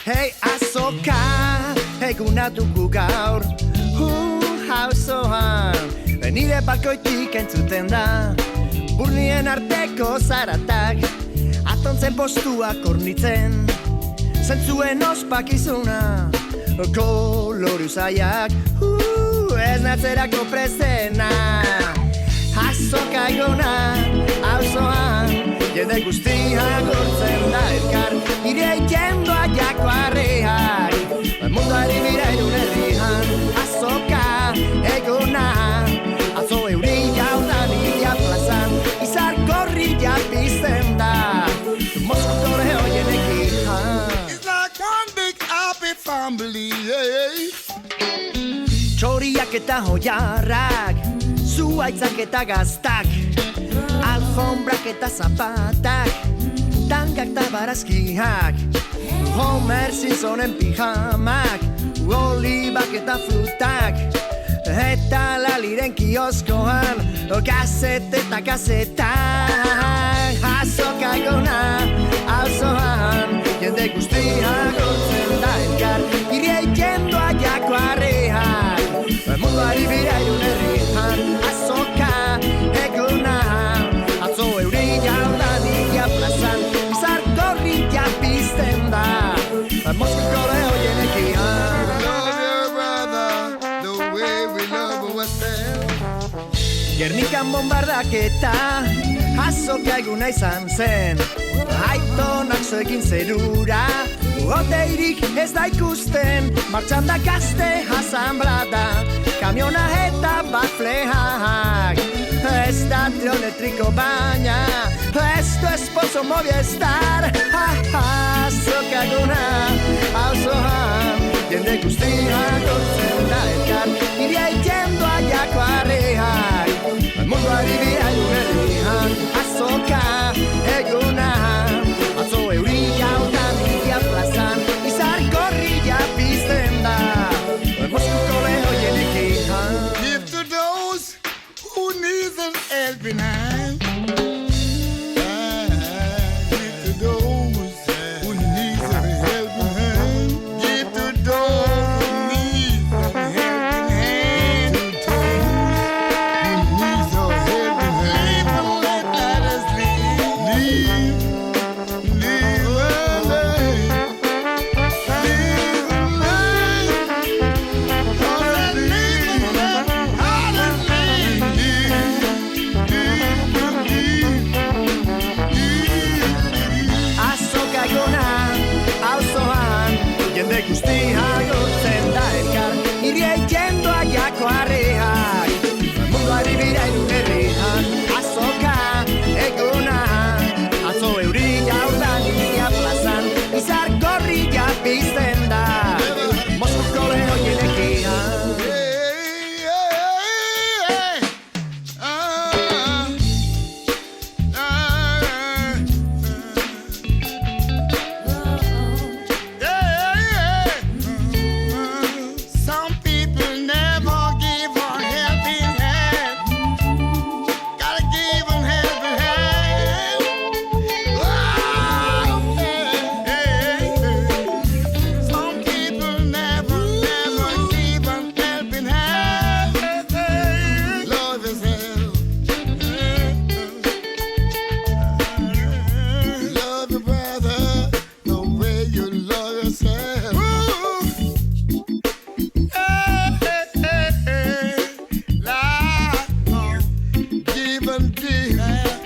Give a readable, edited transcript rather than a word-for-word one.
Hey, azoka, eguna dugu gaur Hauzoan, nire balkoitik entzuten da Burnien arteko zaratak Atontzen postuak ornitzen Zentzuen ospakizuna Koloru zaiak Ez natzerako prestena Azoka eguna Hauzoan Jende guztia gortzen da elkar Nire ikendoa jako arreak Munduari bira irun herrian Azoka eguna Atzo euria udan iria plazan Izar gorria pizten da Moskotore hoien ekihan It's like one big happy family, Txoriak eta hoiarrak Zuaitzak eta gaztak Alfombrak eta zapatak Tankak eta barazkiak Homer Simpsonen pijamak Olibak eta frutak Eta laliren kioskoan Gazete eta gazetak Azoka eguna Auzoan Jende guztia gortzen da elkar Iria ikendoa jako arreak Munduari bira irun herrian Azoka eguna Atzo euria udan iria plazan Bizar gorria pizten da Moskoko de hoien ekian love your brother the way we love ourselves. Gernikan bombardaketa Azoka eguna izan zen Aitonak zo egin zerura Oteirik ez da ikusten Martxan da gazte asamblada Kamiona eta bat flehak Ez da trionetriko baina Ez du esposo Movistar Azoka eguna Auzoan Jende guztia gortzen da elkar Iria ikendoa jako arreak Munduari bira irun herrian Azoka eguna Atzo euria udan iria plazan Izar gorria pizten da Moskoko de hoien ekihan Give to those who need an helping hand. Give to those who need a helping hand. Give to those who need a helping hand. Who needs a helping hand. Live and let others live. Live a life. Live a life. Cause living Azoka eguna Auzoan Jende guztia gortzen da elkar Iria ikendoa jako arreak Munduari bira irun herrian Azoka eguna Atzo euria udan iria plazan Izar gorria pizten da Moskoko de hoien ekian Some people never give a helping hand. Gotta give them helping hand. Oh, hey. Some people never give a helping hand. Love is hell. Love your brother the way you love yourself. Give and give.